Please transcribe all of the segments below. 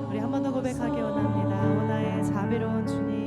우리 한 번 더 고백하기 원합니다. 오 나의 자비로운 주님.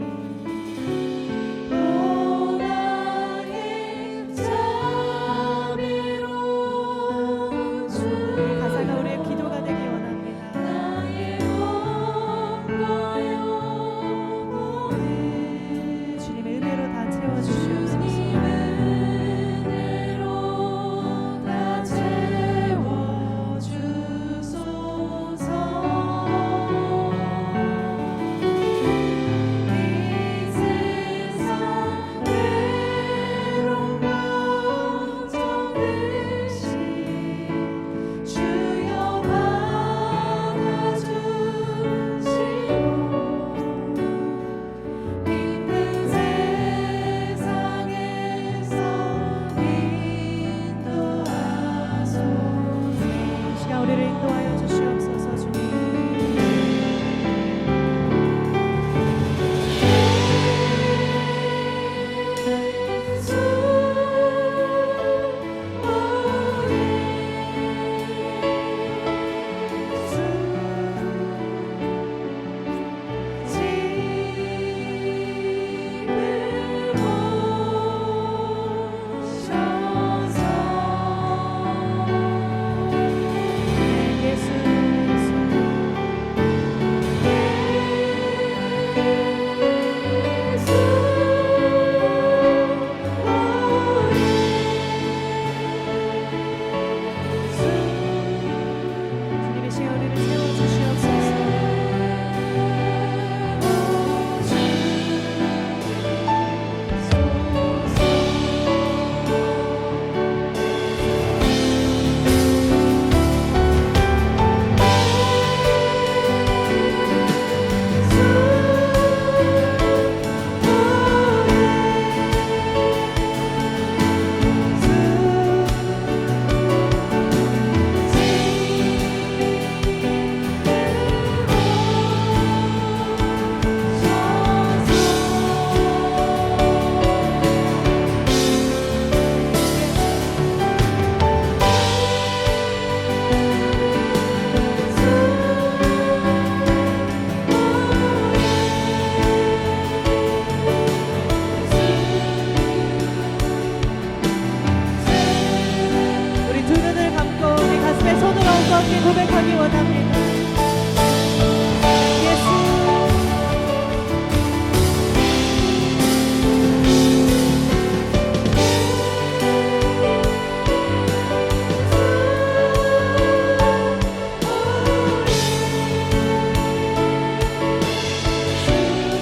고백하기 원합니다.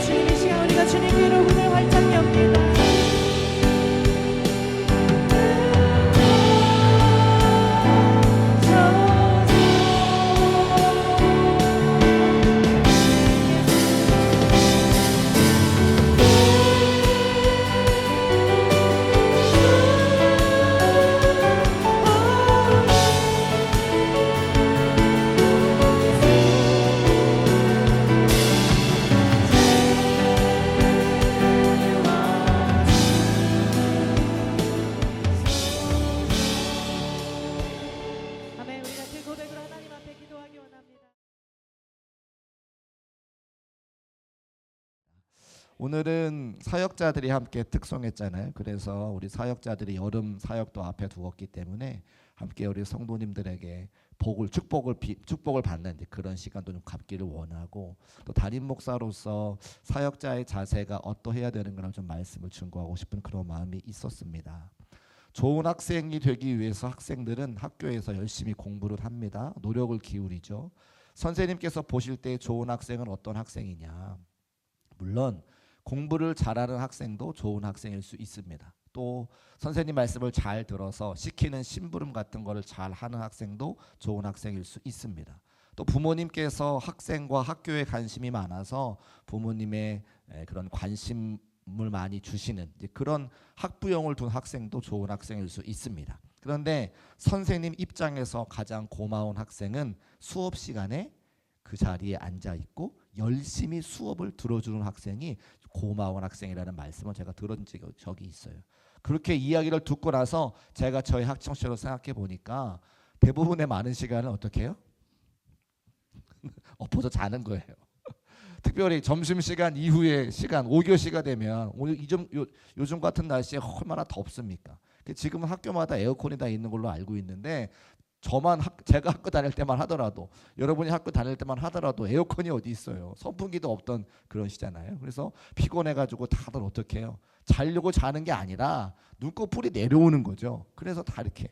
주님 이 시간 우리가 주님께로 문을 활짝 엽니다. 오늘은 사역자들이 함께 특송했잖아요. 그래서 우리 사역자들이 여름 사역도 앞에 두었기 때문에 함께 우리 성도님들에게 축복을 받는 그런 시간도 좀 갖기를 원하고, 또 담임 목사로서 사역자의 자세가 어떠해야 되는 거를 좀 말씀을 충고하고 싶은 그런 마음이 있었습니다. 좋은 학생이 되기 위해서 학생들은 학교에서 열심히 공부를 합니다. 노력을 기울이죠. 선생님께서 보실 때 좋은 학생은 어떤 학생이냐? 물론 공부를 잘하는 학생도 좋은 학생일 수 있습니다. 또 선생님 말씀을 잘 들어서 시키는 심부름 같은 거를 잘 하는 학생도 좋은 학생일 수 있습니다. 또 부모님께서 학생과 학교에 관심이 많아서 부모님의 그런 관심을 많이 주시는 그런 학부형을 둔 학생도 좋은 학생일 수 있습니다. 그런데 선생님 입장에서 가장 고마운 학생은 수업 시간에 그 자리에 앉아 있고 열심히 수업을 들어주는 학생이 고마운 학생이라는 말씀을 제가 들은 적이 있어요. 그렇게 이야기를 듣고 나서 제가 저희 학창 시절을 생각해 보니까 대부분의 많은 시간을 어떻게 해요? 엎어서 자는 거예요. 특별히 점심시간 이후의 시간 5교시가 되면 오늘 요즘 같은 날씨에 얼마나 덥습니까? 지금은 학교마다 에어컨이 다 있는 걸로 알고 있는데 제가 학교 다닐 때만 하더라도 여러분이 학교 다닐 때만 하더라도 에어컨이 어디 있어요. 선풍기도 없던 그런 시잖아요. 그래서 피곤해가지고 다들 어떻게 해요? 자려고 자는 게 아니라 눈꺼풀이 내려오는 거죠. 그래서 다 이렇게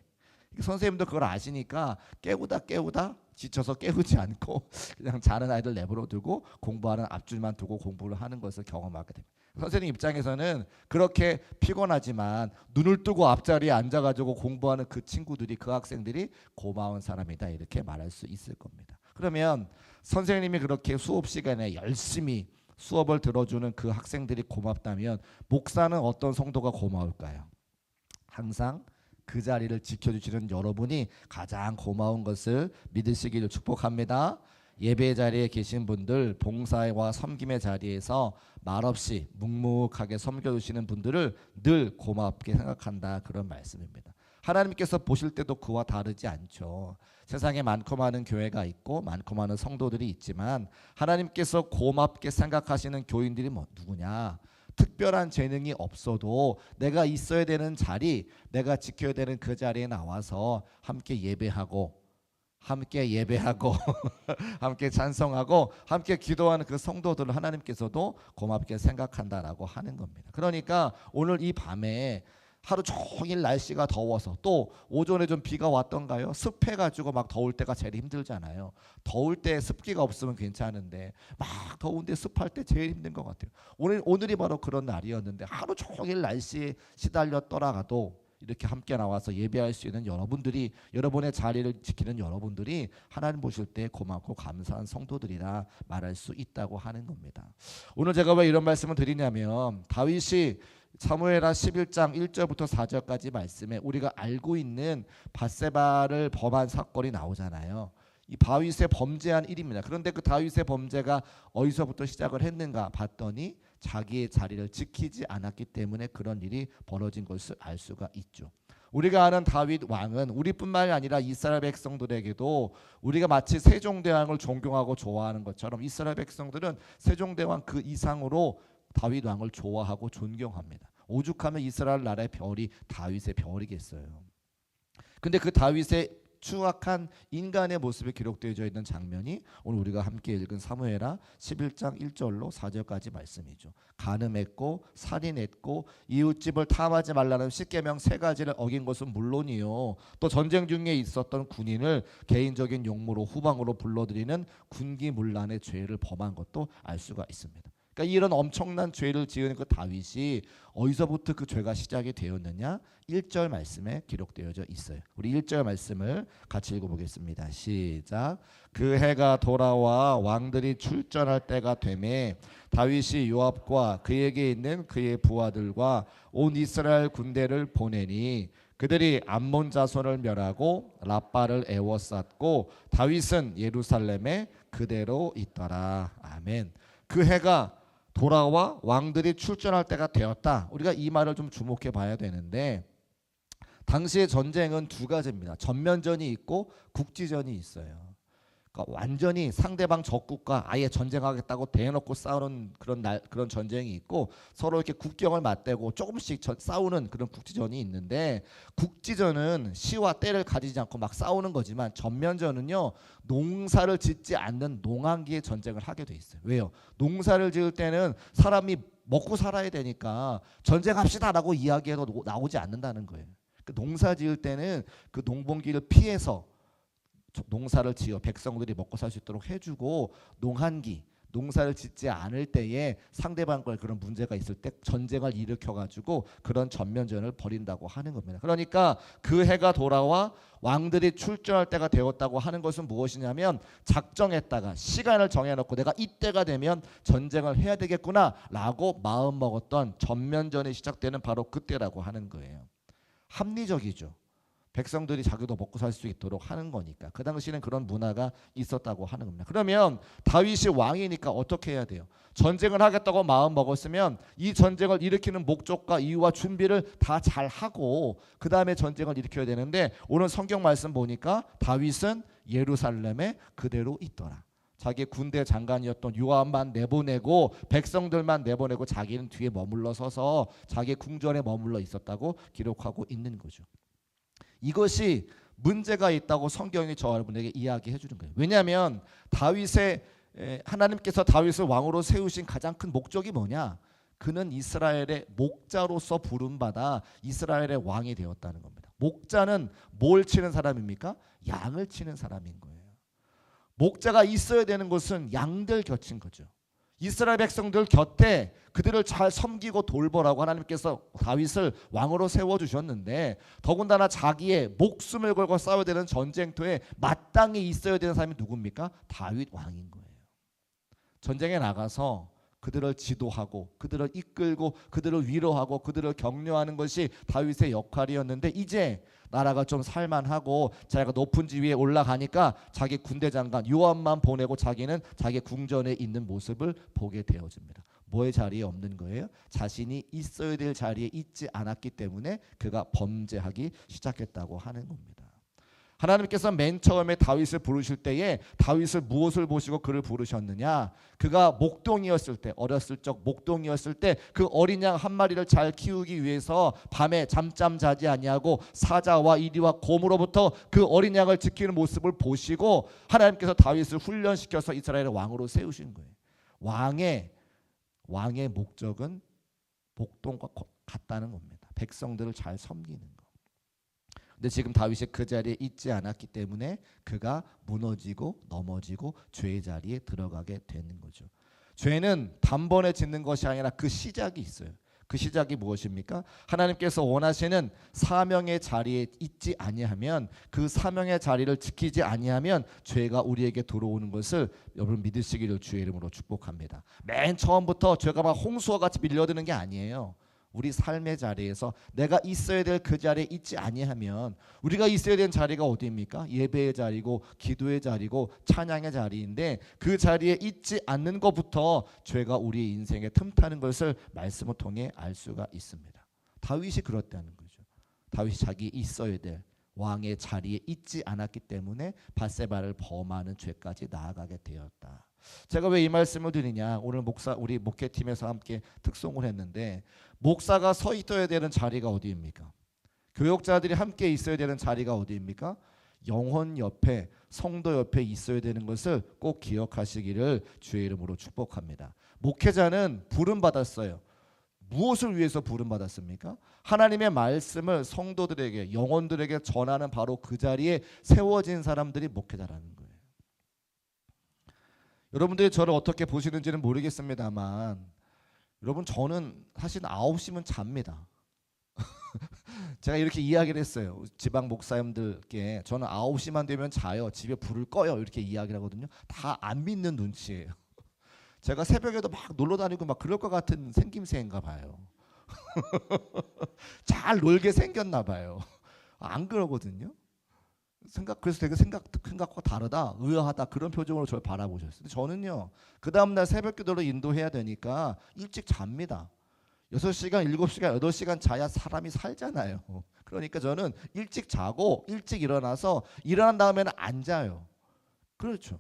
선생님도 그걸 아시니까 깨우다 지쳐서 깨우지 않고 그냥 자는 아이들 내버려 두고 공부하는 앞줄만 두고 공부를 하는 것을 경험하게 됩니다. 선생님 입장에서는 그렇게 피곤하지만 눈을 뜨고 앞자리에 앉아가지고 공부하는 그 친구들이 그 학생들이 고마운 사람이다 이렇게 말할 수 있을 겁니다. 그러면 선생님이 그렇게 수업 시간에 열심히 수업을 들어주는 그 학생들이 고맙다면 목사는 어떤 성도가 고마울까요? 항상 그 자리를 지켜주시는 여러분이 가장 고마운 것을 믿으시기를 축복합니다. 예배 자리에 계신 분들, 봉사와 섬김의 자리에서 말없이 묵묵하게 섬겨주시는 분들을 늘 고맙게 생각한다 그런 말씀입니다. 하나님께서 보실 때도 그와 다르지 않죠. 세상에 많고 많은 교회가 있고 많고 많은 성도들이 있지만 하나님께서 고맙게 생각하시는 교인들이 누구냐? 특별한 재능이 없어도 내가 있어야 되는 자리, 내가 지켜야 되는 그 자리에 나와서 함께 예배하고 함께 찬송하고 함께 기도하는 그 성도들을 하나님께서도 고맙게 생각한다라고 하는 겁니다. 그러니까 오늘 이 밤에 하루 종일 날씨가 더워서 또 오전에 좀 비가 왔던가요? 습해가지고 막 더울 때가 제일 힘들잖아요. 더울 때 습기가 없으면 괜찮은데 막 더운데 습할 때 제일 힘든 것 같아요. 오늘이 바로 그런 날이었는데 하루 종일 날씨에 시달려 떠나가도 이렇게 함께 나와서 예배할 수 있는 여러분들이, 여러분의 자리를 지키는 여러분들이 하나님 보실 때 고맙고 감사한 성도들이라 말할 수 있다고 하는 겁니다. 오늘 제가 왜 이런 말씀을 드리냐면 다윗이 사무엘하 11장 1절부터 4절까지 말씀에 우리가 알고 있는 밧세바를 범한 사건이 나오잖아요. 이 다윗의 범죄한 일입니다. 그런데 그 다윗의 범죄가 어디서부터 시작을 했는가 봤더니 자기의 자리를 지키지 않았기 때문에 그런 일이 벌어진 것을 알 수가 있죠. 우리가 아는 다윗 왕은 우리뿐만이 아니라 이스라엘 백성들에게도 우리가 마치 세종대왕을 존경하고 좋아하는 것처럼 이스라엘 백성들은 세종대왕 그 이상으로 다윗 왕을 좋아하고 존경합니다. 오죽하면 이스라엘 나라의 별이 다윗의 별이겠어요. 근데 그 다윗의 추악한 인간의 모습이 기록되어져 있는 장면이 오늘 우리가 함께 읽은 사무엘하 11장 1절로 4절까지 말씀이죠. 간음했고 살인했고 이웃집을 탐하지 말라는 십계명 3가지를 어긴 것은 물론이요, 또 전쟁 중에 있었던 군인을 개인적인 용무로 후방으로 불러들이는 군기문란의 죄를 범한 것도 알 수가 있습니다. 그러니까 이런 엄청난 죄를 지은 그 다윗이 어디서부터 그 죄가 시작이 되었느냐? 1절 말씀에 기록되어져 있어요. 우리 1절 말씀을 같이 읽어보겠습니다. 시작. 그 해가 돌아와 왕들이 출전할 때가 되매 다윗이 요압과 그에게 있는 그의 부하들과 온 이스라엘 군대를 보내니 그들이 암몬 자손을 멸하고 라빠를 에워쌌고 다윗은 예루살렘에 그대로 있더라. 아멘. 그 해가 돌아와 왕들이 출전할 때가 되었다. 우리가 이 말을 좀 주목해 봐야 되는데 당시의 전쟁은 2가지입니다. 전면전이 있고 국지전이 있어요. 그러니까 완전히 상대방 적국과 아예 전쟁하겠다고 대놓고 싸우는 그런 전쟁이 있고 서로 이렇게 국경을 맞대고 조금씩 싸우는 그런 국지전이 있는데 국지전은 시와 때를 가지지 않고 막 싸우는 거지만 전면전은요 농사를 짓지 않는 농한기의 전쟁을 하게 돼 있어요. 왜요? 농사를 지을 때는 사람이 먹고 살아야 되니까 전쟁합시다라고 이야기해도 나오지 않는다는 거예요. 그 농사 지을 때는 그 농번기를 피해서 농사를 지어 백성들이 먹고 살 수 있도록 해주고 농한기, 농사를 짓지 않을 때에 상대방과 그런 문제가 있을 때 전쟁을 일으켜가지고 그런 전면전을 벌인다고 하는 겁니다. 그러니까 그 해가 돌아와 왕들이 출전할 때가 되었다고 하는 것은 무엇이냐면 작정했다가 시간을 정해놓고 내가 이때가 되면 전쟁을 해야 되겠구나라고 마음먹었던 전면전이 시작되는 바로 그때라고 하는 거예요. 합리적이죠. 백성들이 자기도 먹고 살 수 있도록 하는 거니까. 그 당시에는 그런 문화가 있었다고 하는 겁니다. 그러면 다윗이 왕이니까 어떻게 해야 돼요? 전쟁을 하겠다고 마음 먹었으면 이 전쟁을 일으키는 목적과 이유와 준비를 다 잘 하고 그 다음에 전쟁을 일으켜야 되는데, 오늘 성경 말씀 보니까 다윗은 예루살렘에 그대로 있더라. 자기 군대 장관이었던 요압만 내보내고 백성들만 내보내고 자기는 뒤에 머물러 서서 자기 궁전에 머물러 있었다고 기록하고 있는 거죠. 이것이 문제가 있다고 성경이 저 여러분에게 이야기해 주는 거예요. 왜냐하면 하나님께서 다윗을 왕으로 세우신 가장 큰 목적이 뭐냐? 그는 이스라엘의 목자로서 부름받아 이스라엘의 왕이 되었다는 겁니다. 목자는 뭘 치는 사람입니까? 양을 치는 사람인 거예요. 목자가 있어야 되는 것은 양들 곁인 거죠. 이스라엘 백성들 곁에 그들을 잘 섬기고 돌보라고 하나님께서 다윗을 왕으로 세워주셨는데, 더군다나 자기의 목숨을 걸고 싸워야 되는 전쟁터에 마땅히 있어야 되는 사람이 누굽니까? 다윗 왕인 거예요. 전쟁에 나가서 그들을 지도하고 그들을 이끌고 그들을 위로하고 그들을 격려하는 것이 다윗의 역할이었는데, 이제 나라가 좀 살만하고 자기가 높은 지위에 올라가니까 자기 군대 장관 요압만 보내고 자기는 자기 궁전에 있는 모습을 보게 되어집니다. 뭐의 자리에 없는 거예요? 자신이 있어야 될 자리에 있지 않았기 때문에 그가 범죄하기 시작했다고 하는 겁니다. 하나님께서 맨 처음에 다윗을 부르실 때에 다윗을 무엇을 보시고 그를 부르셨느냐? 그가 목동이었을 때, 어렸을 적 목동이었을 때 그 어린 양 한 마리를 잘 키우기 위해서 밤에 잠잠 자지 아니하고 사자와 이리와 곰으로부터 그 어린 양을 지키는 모습을 보시고 하나님께서 다윗을 훈련시켜서 이스라엘의 왕으로 세우신 거예요. 왕의 목적은 목동과 같다는 겁니다. 백성들을 잘 섬기는 거. 근데 지금 다윗이 그 자리에 있지 않았기 때문에 그가 무너지고 넘어지고 죄의 자리에 들어가게 되는 거죠. 죄는 단번에 짓는 것이 아니라 그 시작이 있어요. 그 시작이 무엇입니까? 하나님께서 원하시는 사명의 자리에 있지 아니하면, 그 사명의 자리를 지키지 아니하면 죄가 우리에게 들어오는 것을 여러분 믿으시기를 주의 이름으로 축복합니다. 맨 처음부터 죄가 막 홍수와 같이 밀려드는 게 아니에요. 우리 삶의 자리에서 내가 있어야 될 그 자리에 있지 아니하면, 우리가 있어야 되는 자리가 어디입니까? 예배의 자리고 기도의 자리고 찬양의 자리인데, 그 자리에 있지 않는 것부터 죄가 우리 인생에 틈타는 것을 말씀을 통해 알 수가 있습니다. 다윗이 그렇다는 거죠. 다윗이 자기 있어야 될 왕의 자리에 있지 않았기 때문에 밧세바를 범하는 죄까지 나아가게 되었다. 제가 왜 이 말씀을 드리냐? 오늘 우리 목회팀에서 함께 특송을 했는데, 목사가 서 있어야 되는 자리가 어디입니까? 교역자들이 함께 있어야 되는 자리가 어디입니까? 영혼 옆에, 성도 옆에 있어야 되는 것을 꼭 기억하시기를 주의 이름으로 축복합니다. 목회자는 부름받았어요. 무엇을 위해서 부름받았습니까? 하나님의 말씀을 성도들에게, 영혼들에게 전하는 바로 그 자리에 세워진 사람들이 목회자라는 거예요. 여러분들이 저를 어떻게 보시는지는 모르겠습니다만, 여러분 저는 사실 9시면 잡니다. 제가 이렇게 이야기를 했어요. 지방 목사님들께 저는 9시만 되면 자요. 집에 불을 꺼요. 이렇게 이야기를 하거든요. 다 안 믿는 눈치예요. 제가 새벽에도 막 놀러 다니고 막 그럴 것 같은 생김새인가 봐요. 잘 놀게 생겼나 봐요. 안 그러거든요. 그래서 되게 생각과 다르다, 의아하다, 그런 표정으로 저를 바라보셨어요. 근데 저는요, 그 다음날 새벽 기도로 인도해야 되니까 일찍 잡니다. 6시간, 7시간, 8시간 자야 사람이 살잖아요. 그러니까 저는 일찍 자고 일찍 일어나서 일어난 다음에는 안 자요. 그렇죠.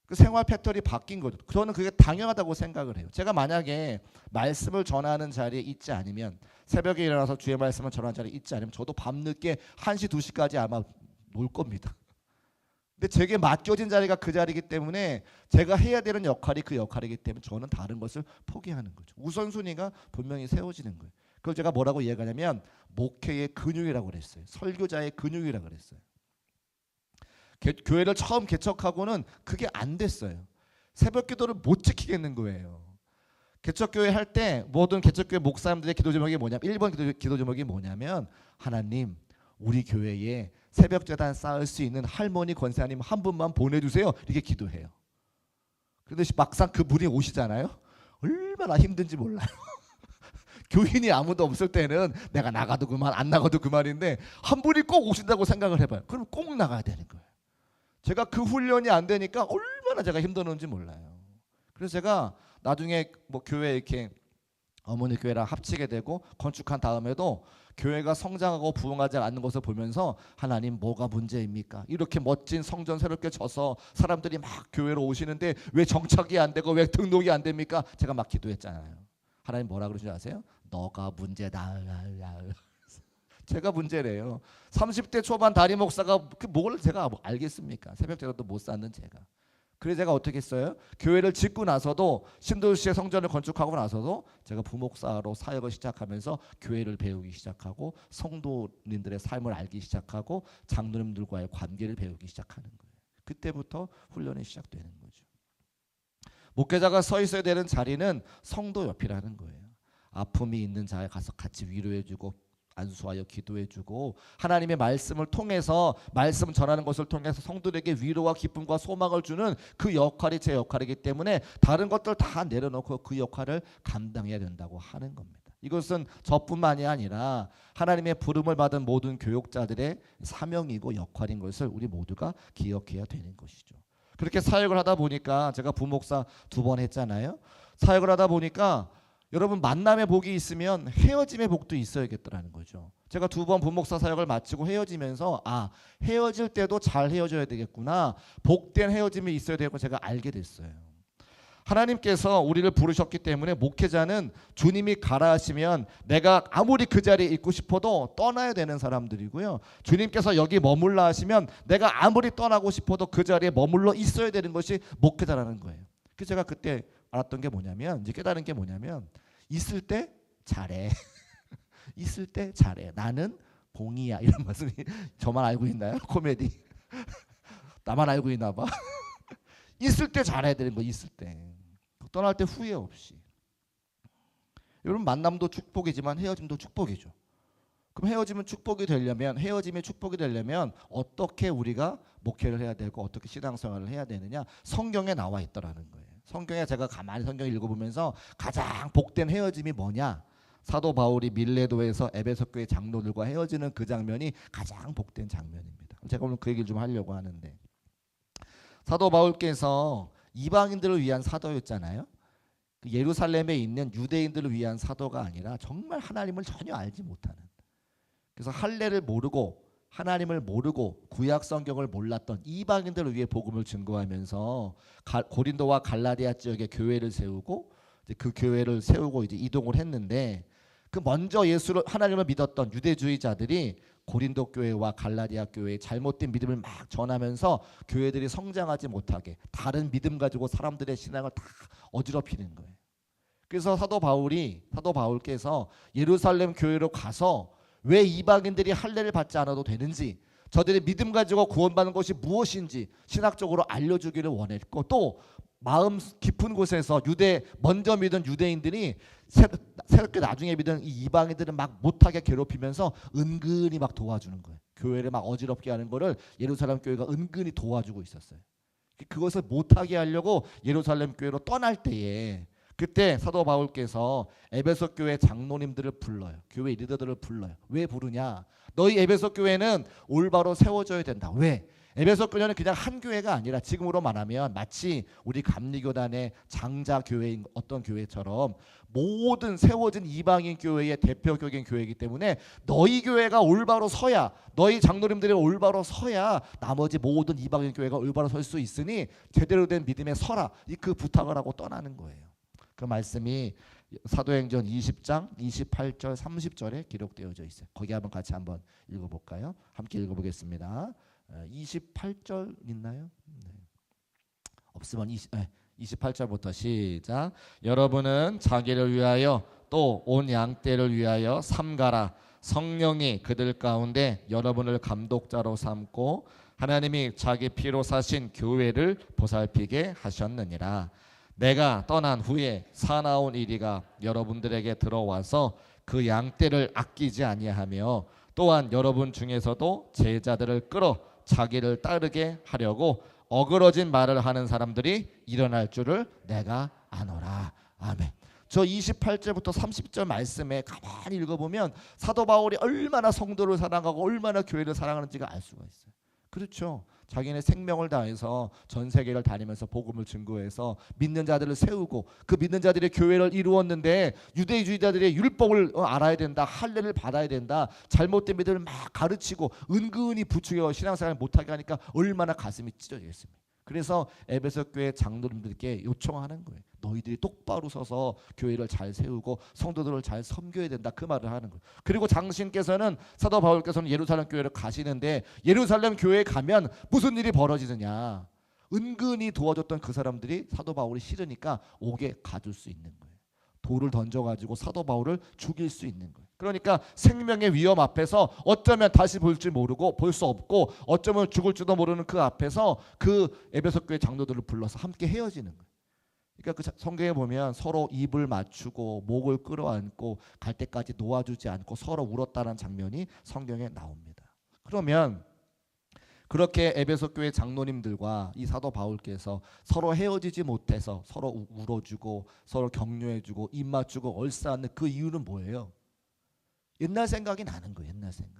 그 생활 패턴이 바뀐 거죠. 저는 그게 당연하다고 생각을 해요. 제가 만약에 말씀을 전하는 자리에 있지 않으면, 새벽에 일어나서 주의 말씀을 전하는 자리에 있지 않으면 저도 밤늦게 1시, 2시까지 아마 놀 겁니다. 근데 제게 맡겨진 자리가 그 자리이기 때문에, 제가 해야 되는 역할이 그 역할이기 때문에 저는 다른 것을 포기하는 거죠. 우선순위가 분명히 세워지는 거예요. 그걸 제가 뭐라고 이야기하냐면 목회의 근육이라고 그랬어요. 설교자의 근육이라고 그랬어요. 교회를 처음 개척하고는 그게 안 됐어요. 새벽 기도를 못 지키겠는 거예요. 개척교회 할 때 모든 개척교회 목사님들의 기도 제목이 뭐냐면, 1번 기도 제목이 뭐냐면, 하나님 우리 교회에 새벽 제단 쌓을 수 있는 할머니 권사님 한 분만 보내주세요. 이렇게 기도해요. 그런데 막상 그분이 오시잖아요. 얼마나 힘든지 몰라요. 교인이 아무도 없을 때는 내가 나가도 그만 안 나가도 그만인데 한 분이 꼭 오신다고 생각을 해봐요. 그럼 꼭 나가야 되는 거예요. 제가 그 훈련이 안 되니까 얼마나 제가 힘드는지 몰라요. 그래서 제가 나중에 뭐 교회 이렇게 어머니 교회랑 합치게 되고 건축한 다음에도 교회가 성장하고 부흥하지 않는 것을 보면서 하나님 뭐가 문제입니까? 이렇게 멋진 성전 새롭게 져서 사람들이 막 교회로 오시는데 왜 정착이 안 되고 왜 등록이 안 됩니까? 제가 막 기도했잖아요. 하나님 뭐라 그러시는지 아세요? 너가 문제다. 제가 문제래요. 30대 초반 담임 목사가 뭘 제가 뭐 알겠습니까? 새벽제도 못 쌓는 제가. 그래서 제가 어떻게 했어요? 교회를 짓고 나서도 신도시의 성전을 건축하고 나서도 제가 부목사로 사역을 시작하면서 교회를 배우기 시작하고 성도님들의 삶을 알기 시작하고 장로님들과의 관계를 배우기 시작하는 거예요. 그때부터 훈련이 시작되는 거죠. 목회자가 서 있어야 되는 자리는 성도 옆이라는 거예요. 아픔이 있는 자에 가서 같이 위로해주고 안수하여 기도해주고 하나님의 말씀을 통해서 말씀 전하는 것을 통해서 성도들에게 위로와 기쁨과 소망을 주는 그 역할이 제 역할이기 때문에 다른 것들 다 내려놓고 그 역할을 감당해야 된다고 하는 겁니다. 이것은 저뿐만이 아니라 하나님의 부름을 받은 모든 교육자들의 사명이고 역할인 것을 우리 모두가 기억해야 되는 것이죠. 그렇게 사역을 하다 보니까 제가 부목사 2번 했잖아요. 사역을 하다 보니까 여러분 만남의 복이 있으면 헤어짐의 복도 있어야겠더라는 거죠. 제가 2번 부목사 사역을 마치고 헤어지면서 헤어질 때도 잘 헤어져야 되겠구나. 복된 헤어짐이 있어야 되고 제가 알게 됐어요. 하나님께서 우리를 부르셨기 때문에 목회자는 주님이 가라 하시면 내가 아무리 그 자리에 있고 싶어도 떠나야 되는 사람들이고요. 주님께서 여기 머물라 하시면 내가 아무리 떠나고 싶어도 그 자리에 머물러 있어야 되는 것이 목회자라는 거예요. 그래서 제가 그때 알았던 게 뭐냐면 이제 깨달은 게 뭐냐면 있을 때 잘해. 있을 때 잘해. 나는 봉이야. 이런 말씀이 저만 알고 있나요? 코미디. 나만 알고 있나 봐. 있을 때 잘해야 되는 거 있을 때. 떠날 때 후회 없이. 여러분 만남도 축복이지만 헤어짐도 축복이죠. 그럼 헤어짐이 축복이 되려면 어떻게 우리가 목회를 해야 되고 어떻게 신앙생활을 해야 되느냐 성경에 나와 있더라는 거예요. 성경에 제가 가만히 성경을 읽어보면서 가장 복된 헤어짐이 뭐냐? 사도 바울이 밀레도에서 에베소 교회 장로들과 헤어지는 그 장면이 가장 복된 장면입니다. 제가 오늘 그 얘기를 좀 하려고 하는데 사도 바울께서 이방인들을 위한 사도였잖아요. 예루살렘에 있는 유대인들을 위한 사도가 아니라 정말 하나님을 전혀 알지 못하는 그래서 할례를 모르고 하나님을 모르고 구약 성경을 몰랐던 이방인들을 위해 복음을 증거하면서 고린도와 갈라디아 지역에 교회를 세우고 그 교회를 세우고 이제 이동을 했는데 그 먼저 하나님을 믿었던 유대주의자들이 고린도 교회와 갈라디아 교회의 잘못된 믿음을 막 전하면서 교회들이 성장하지 못하게 다른 믿음 가지고 사람들의 신앙을 다 어지럽히는 거예요. 그래서 사도 바울께서 예루살렘 교회로 가서 왜 이방인들이 할례를 받지 않아도 되는지 저들의 믿음 가지고 구원받는 것이 무엇인지 신학적으로 알려주기를 원했고 또 마음 깊은 곳에서 먼저 믿은 유대인들이 새롭게 나중에 믿은 이 이방인들은 막 못하게 괴롭히면서 은근히 막 도와주는 거예요. 교회를 막 어지럽게 하는 거를 예루살렘 교회가 은근히 도와주고 있었어요. 그것을 못하게 하려고 예루살렘 교회로 떠날 때에 그때 사도 바울께서 에베소 교회 장로님들을 불러요. 교회 리더들을 불러요. 왜 부르냐? 너희 에베소 교회는 올바로 세워져야 된다. 왜? 에베소 교회는 그냥 한 교회가 아니라 지금으로 말하면 마치 우리 감리교단의 장자 교회인 어떤 교회처럼 모든 세워진 이방인 교회의 대표적인 교회이기 때문에 너희 교회가 올바로 서야 너희 장로님들이 올바로 서야 나머지 모든 이방인 교회가 올바로 설 수 있으니 제대로 된 믿음에 서라. 그 부탁을 하고 떠나는 거예요. 그 말씀이 사도행전 20장 28절 30절에 기록되어져 있어요. 거기 같이 한번 읽어볼까요? 함께 읽어보겠습니다. 28절 있나요? 네. 없으면 28절부터 시작. 여러분은 자기를 위하여 또 온 양떼를 위하여 삼가라. 성령이 그들 가운데 여러분을 감독자로 삼고 하나님이 자기 피로 사신 교회를 보살피게 하셨느니라. 내가 떠난 후에 사나운 이리가 여러분들에게 들어와서 그 양떼를 아끼지 아니하며 또한 여러분 중에서도 제자들을 끌어 자기를 따르게 하려고 어그러진 말을 하는 사람들이 일어날 줄을 내가 아노라. 아멘. 저 28절부터 30절 말씀에 가만히 읽어보면 사도 바울이 얼마나 성도를 사랑하고 얼마나 교회를 사랑하는지가 알 수가 있어요. 그렇죠. 자기네 생명을 다해서 전 세계를 다니면서 복음을 증거해서 믿는 자들을 세우고 그 믿는 자들의 교회를 이루었는데 유대주의자들의 율법을 알아야 된다, 할례를 받아야 된다, 잘못된 믿음을 막 가르치고 은근히 부추겨 신앙생활을 못하게 하니까 얼마나 가슴이 찢어지겠습니까? 그래서 에베소 교회 장로님들께 요청하는 거예요. 너희들이 똑바로 서서 교회를 잘 세우고 성도들을 잘 섬겨야 된다, 그 말을 하는 거예요. 그리고 당신께서는 사도 바울께서는 예루살렘 교회를 가시는데 예루살렘 교회에 가면 무슨 일이 벌어지느냐, 은근히 도와줬던 그 사람들이 사도 바울이 싫으니까 옥에 가둘 수 있는 거예요. 돌을 던져가지고 사도 바울을 죽일 수 있는 거예요. 그러니까 생명의 위험 앞에서 어쩌면 다시 볼 줄 모르고 볼 수 없고 어쩌면 죽을지도 모르는 그 앞에서 그 에베소 교회 장로들을 불러서 함께 헤어지는 거예요. 그러니까 그 성경에 보면 서로 입을 맞추고 목을 끌어안고 갈 때까지 놓아주지 않고 서로 울었다는 장면이 성경에 나옵니다. 그러면 그렇게 에베소 교회 장로님들과 이 사도 바울께서 서로 헤어지지 못해서 서로 울어주고 서로 격려해주고 입 맞추고 얼싸안는 그 이유는 뭐예요? 옛날 생각이 나는 거예요. 옛날 생각.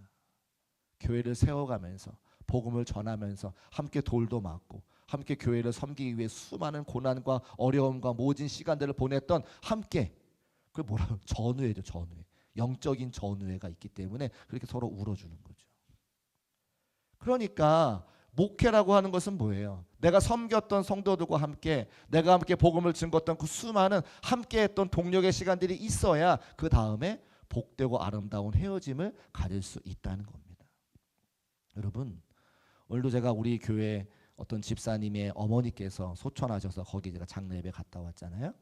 교회를 세워가면서 복음을 전하면서 함께 돌도 맞고 함께 교회를 섬기기 위해 수많은 고난과 어려움과 모진 시간들을 보냈던 함께, 그 뭐라고, 전우회죠. 전우회. 영적인 전우회가 있기 때문에 그렇게 서로 울어주는 거죠. 그러니까 목회라고 하는 것은 뭐예요? 내가 섬겼던 성도들과 함께 내가 함께 복음을 증거했던 그 수많은 함께했던 동력의 시간들이 있어야 그 다음에 복되고 아름다운 헤어짐을 가질 수 있다는 겁니다. 여러분, 오늘도 제가 우리 교회 어떤 집사님의 어머니께서 소천하셔서 거기 제가 장례 예배 갔다 왔잖아요.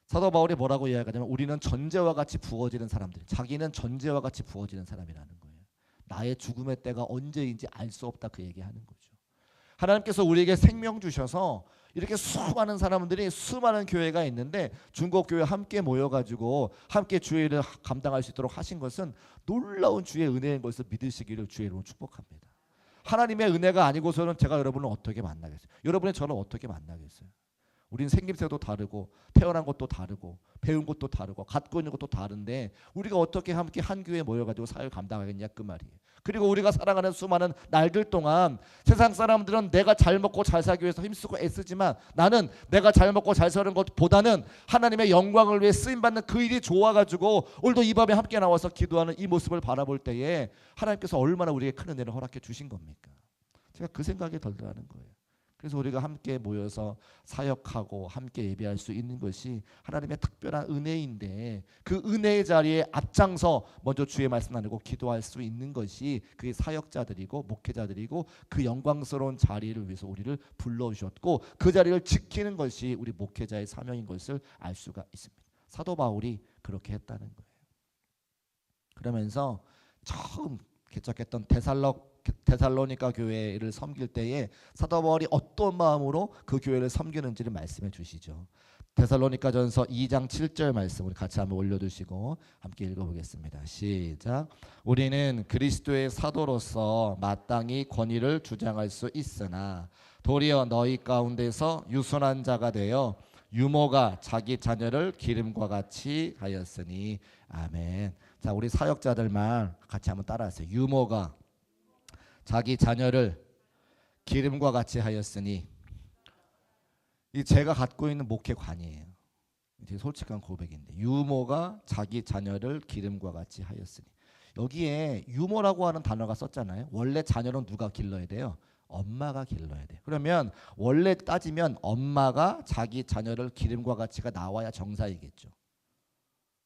사도 바울이 뭐라고 이야기하냐면 우리는 전제와 같이 부어지는 사람들, 자기는 전제와 같이 부어지는 사람이라는 거예요. 나의 죽음의 때가 언제인지 알 수 없다, 그 얘기하는 거죠. 하나님께서 우리에게 생명 주셔서 이렇게 수많은 사람들이 수많은 교회가 있는데 중국교회 함께 모여가지고 함께 주의 일을 감당할 수 있도록 하신 것은 놀라운 주의 은혜인 것을 믿으시기를 주의 이름으로 축복합니다. 하나님의 은혜가 아니고서는 제가 여러분을 어떻게 만나겠어요? 여러분이 저를 어떻게 만나겠어요? 우린 생김새도 다르고 태어난 것도 다르고 배운 것도 다르고 갖고 있는 것도 다른데 우리가 어떻게 함께 한 교회에 모여가지고 사역을 감당하겠냐, 그 말이에요. 그리고 우리가 살아가는 수많은 날들 동안 세상 사람들은 내가 잘 먹고 잘 살기 위해서 힘쓰고 애쓰지만 나는 내가 잘 먹고 잘 사는 것보다는 하나님의 영광을 위해 쓰임받는 그 일이 좋아가지고 오늘도 이 밤에 함께 나와서 기도하는 이 모습을 바라볼 때에 하나님께서 얼마나 우리에게 큰 은혜를 허락해 주신 겁니까? 제가 그 생각이 덜더라는 거예요. 그래서 우리가 함께 모여서 사역하고 함께 예배할 수 있는 것이 하나님의 특별한 은혜인데 그 은혜의 자리에 앞장서 먼저 주의 말씀 나누고 기도할 수 있는 것이 그게 사역자들이고 목회자들이고 그 영광스러운 자리를 위해서 우리를 불러주셨고 그 자리를 지키는 것이 우리 목회자의 사명인 것을 알 수가 있습니다. 사도 바울이 그렇게 했다는 거예요. 그러면서 처음 개척했던 데살로니가 교회를 섬길 때에 사도 바울이 어떤 마음으로 그 교회를 섬기는지를 말씀해 주시죠. 데살로니가전서 2장 7절 말씀 우리 같이 한번 올려두시고 함께 읽어보겠습니다. 시작. 우리는 그리스도의 사도로서 마땅히 권위를 주장할 수 있으나 도리어 너희 가운데서 유순한 자가 되어 유모가 자기 자녀를 기름과 같이 하였으니. 아멘. 자, 우리 사역자들만 같이 한번 따라하세요. 유모가 자기 자녀를 기름과 같이 하였으니. 이 제가 갖고 있는 목회관이에요. 제 솔직한 고백인데 유모가 자기 자녀를 기름과 같이 하였으니. 여기에 유모라고 하는 단어가 썼잖아요. 원래 자녀는 누가 길러야 돼요? 엄마가 길러야 돼요. 그러면 원래 따지면 엄마가 자기 자녀를 기름과 같이가 나와야 정사이겠죠.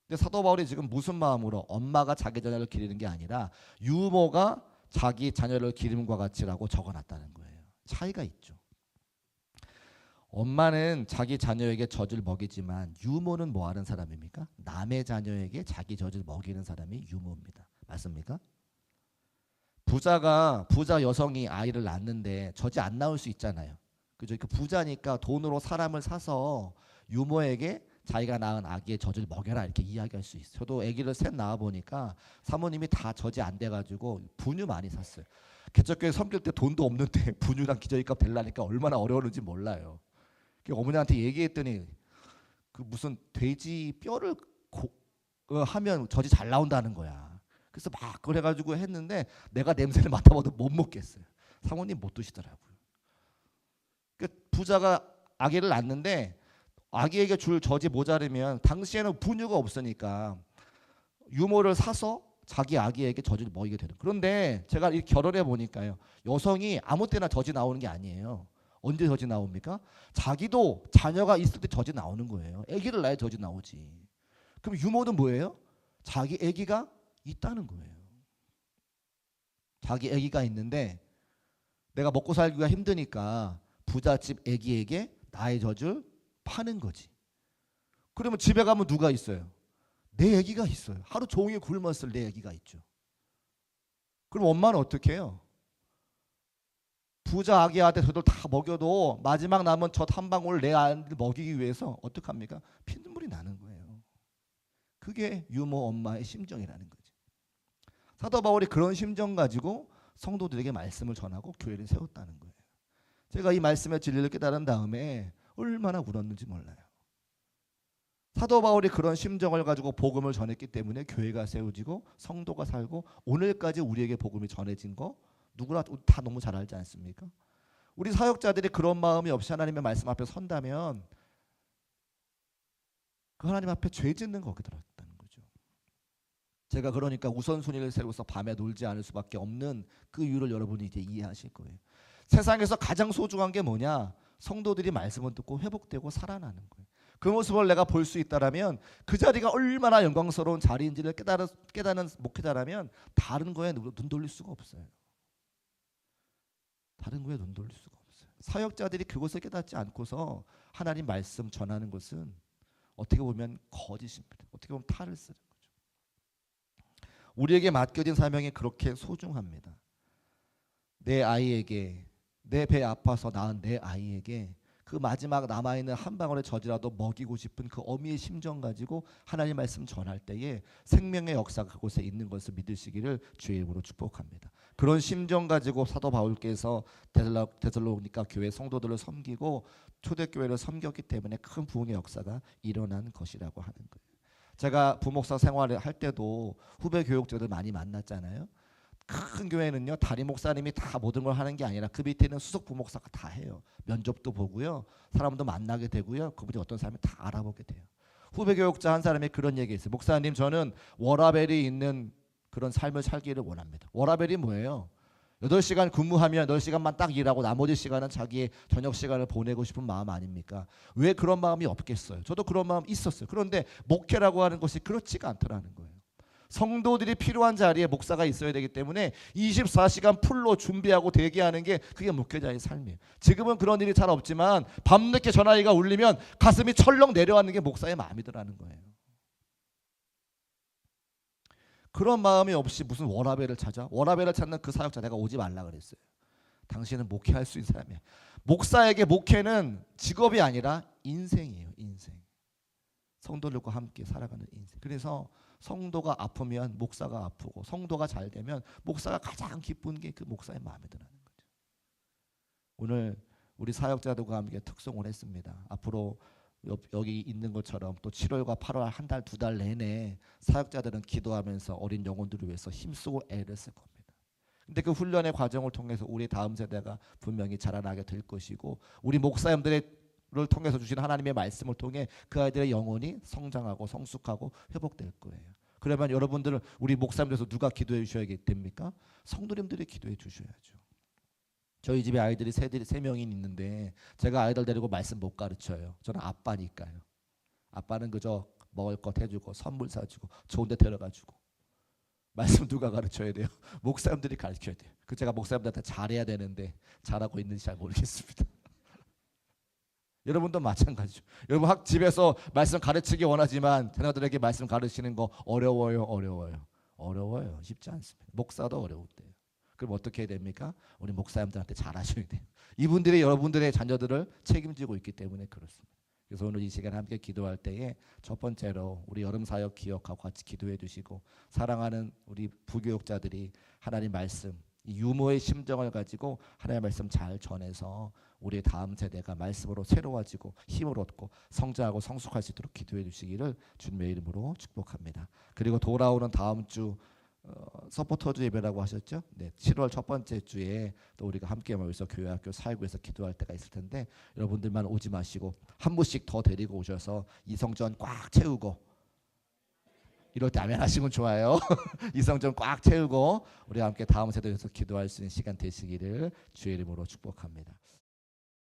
근데 사도 바울이 지금 무슨 마음으로 엄마가 자기 자녀를 기르는 게 아니라 유모가 자기 자녀를 기름과 같이라고 적어놨다는 거예요. 차이가 있죠. 엄마는 자기 자녀에게 젖을 먹이지만 유모는 뭐 하는 사람입니까? 남의 자녀에게 자기 젖을 먹이는 사람이 유모입니다. 맞습니까? 부자 여성이 아이를 낳는데 젖이 안 나올 수 있잖아요. 그죠? 그 부자니까 돈으로 사람을 사서 유모에게 자기가 낳은 아기의 젖을 먹여라 이렇게 이야기할 수 있어요. 저도 아기를 셋 낳아 보니까 사모님이 다 젖이 안 돼가지고 분유 많이 샀어요. 개척교회 섬길 때 돈도 없는데 분유랑 기저귀값 대려니까 얼마나 어려웠는지 몰라요. 어머니한테 얘기했더니 그 무슨 돼지 뼈를 하면 젖이 잘 나온다는 거야. 그래서 막 그래가지고 했는데 내가 냄새를 맡아봐도 못 먹겠어요. 사모님 못 드시더라고요. 그 부자가 아기를 낳는데 아기에게 줄 젖이 모자르면 당시에는 분유가 없으니까 유모를 사서 자기 아기에게 젖을 먹이게 되는. 그런데 제가 이 결혼해 보니까요, 여성이 아무 때나 젖이 나오는 게 아니에요. 언제 젖이 나옵니까? 자기도 자녀가 있을 때 젖이 나오는 거예요. 아기를 낳아야 젖이 나오지. 그럼 유모는 뭐예요? 자기 아기가 있다는 거예요. 자기 아기가 있는데 내가 먹고 살기가 힘드니까 부잣집 아기에게 나의 젖을 파는 거지. 그러면 집에 가면 누가 있어요? 내 아기가 있어요. 하루 종일 굶었을 내 아기가 있죠. 그럼 엄마는 어떻게 해요? 부자 아기한테 젖을 다 먹여도 마지막 남은 젖 한 방울 내 아이를 먹이기 위해서 어떡합니까? 피눈물이 나는 거예요. 그게 유모 엄마의 심정이라는 거죠. 사도 바울이 그런 심정 가지고 성도들에게 말씀을 전하고 교회를 세웠다는 거예요. 제가 이 말씀의 진리를 깨달은 다음에 얼마나 울었는지 몰라요. 사도 바울이 그런 심정을 가지고 복음을 전했기 때문에 교회가 세워지고 성도가 살고 오늘까지 우리에게 복음이 전해진 거 누구나 다 너무 잘 알지 않습니까? 우리 사역자들이 그런 마음이 없이 하나님의 말씀 앞에 선다면 그 하나님 앞에 죄 짓는 거더라는 거죠. 제가 그러니까 우선순위를 세우고서 밤에 놀지 않을 수밖에 없는 그 이유를 여러분이 이제 이해하실 거예요. 세상에서 가장 소중한 게 뭐냐? 성도들이 말씀을 듣고 회복되고 살아나는 거예요. 그 모습을 내가 볼 수 있다라면 그 자리가 얼마나 영광스러운 자리인지를 깨닫는 목회자라면 다른 거에 눈 돌릴 수가 없어요. 다른 거에 눈 돌릴 수가 없어요. 사역자들이 그것을 깨닫지 않고서 하나님 말씀 전하는 것은 어떻게 보면 거짓입니다. 어떻게 보면 탈을 쓰는 거죠. 우리에게 맡겨진 사명이 그렇게 소중합니다. 내 아이에게, 내 배 아파서 낳은 내 아이에게 그 마지막 남아있는 한 방울의 젖이라도 먹이고 싶은 그 어미의 심정 가지고 하나님 말씀 전할 때에 생명의 역사가 그곳에 있는 것을 믿으시기를 주의 이름으로 축복합니다. 그런 심정 가지고 사도 바울께서 데살로니가 교회 성도들을 섬기고 초대교회를 섬겼기 때문에 큰 부흥의 역사가 일어난 것이라고 하는 거예요. 제가 부목사 생활을 할 때도 후배 교육자들 많이 만났잖아요. 큰 교회는요, 담임 목사님이 다 모든 걸 하는 게 아니라 그 밑에 있는 수석 부목사가 다 해요. 면접도 보고요, 사람도 만나게 되고요, 그분이 어떤 사람이 다 알아보게 돼요. 후배 교육자 한 사람이 그런 얘기했어요. 목사님, 저는 워라벨이 있는 그런 삶을 살기를 원합니다. 워라벨이 뭐예요? 8시간 근무하면 8시간만 딱 일하고 나머지 시간은 자기의 저녁 시간을 보내고 싶은 마음 아닙니까? 왜 그런 마음이 없겠어요? 저도 그런 마음 있었어요. 그런데 목회라고 하는 것이 그렇지가 않더라는 거예요. 성도들이 필요한 자리에 목사가 있어야 되기 때문에 24시간 풀로 준비하고 대기하는 게 그게 목회자의 삶이에요. 지금은 그런 일이 잘 없지만 밤늦게 전화기가 울리면 가슴이 철렁 내려앉는 게 목사의 마음이더라는 거예요. 그런 마음이 없이 무슨 워라벨을 찾아? 워라벨을 찾는 그 사역자 내가 오지 말라 그랬어요. 당신은 목회할 수 있는 사람이에요. 목사에게 목회는 직업이 아니라 인생이에요. 인생. 성도들과 함께 살아가는 인생. 그래서 성도가 아프면 목사가 아프고 성도가 잘 되면 목사가 가장 기쁜 게 그 목사의 마음이더라는 거죠. 오늘 우리 사역자들과 함께 특송을 했습니다. 앞으로 여기 있는 것처럼 또 7월과 8월 한 달, 두 달 내내 사역자들은 기도하면서 어린 영혼들을 위해서 힘쓰고 애를 쓸 겁니다. 근데 그 훈련의 과정을 통해서 우리 다음 세대가 분명히 자라나게 될 것이고 우리 목사님들의 를 통해서 주신 하나님의 말씀을 통해 그 아이들의 영혼이 성장하고 성숙하고 회복될 거예요. 그러면 여러분들은 우리 목사님들에서 누가 기도해 주셔야 됩니까? 성도님들이 기도해 주셔야죠. 저희 집에 아이들이 세 명이 있는데 제가 아이들 데리고 말씀 못 가르쳐요. 저는 아빠니까요. 아빠는 그저 먹을 것 해주고 선물 사주고 좋은 데 데려가주고. 말씀 누가 가르쳐야 돼요? 목사님들이 가르쳐야 돼요. 그 제가 목사님들한테 잘해야 되는데 잘하고 있는지 잘 모르겠습니다. 여러분도 마찬가지죠. 여러분 집에서 말씀 가르치기 원하지만 자녀들에게 말씀 가르치는 거 어려워요. 쉽지 않습니다. 목사도 어려운데요. 그럼 어떻게 해야 됩니까? 우리 목사님들한테 잘하셔야 돼요. 이분들이 여러분들의 자녀들을 책임지고 있기 때문에 그렇습니다. 그래서 오늘 이 시간 함께 기도할 때에 첫 번째로 우리 여름 사역 기억하고 같이 기도해 주시고 사랑하는 우리 부교육자들이 하나님 말씀 이 유머의 심정을 가지고 하나님의 말씀 잘 전해서 우리 다음 세대가 말씀으로 새로워지고 힘을 얻고 성장하고 성숙할 수 있도록 기도해 주시기를 주님의 이름으로 축복합니다. 그리고 돌아오는 다음 주 서포터즈 예배라고 하셨죠? 네, 7월 첫 번째 주에 또 우리가 함께 모여서 교회학교 사회구에서 기도할 때가 있을 텐데 여러분들만 오지 마시고 한 분씩 더 데리고 오셔서 이성전 꽉 채우고 이럴 때 아멘 하시면 좋아요. 이성전 꽉 채우고 우리 함께 다음 세대에서 기도할 수 있는 시간 되시기를 주의 이름으로 축복합니다.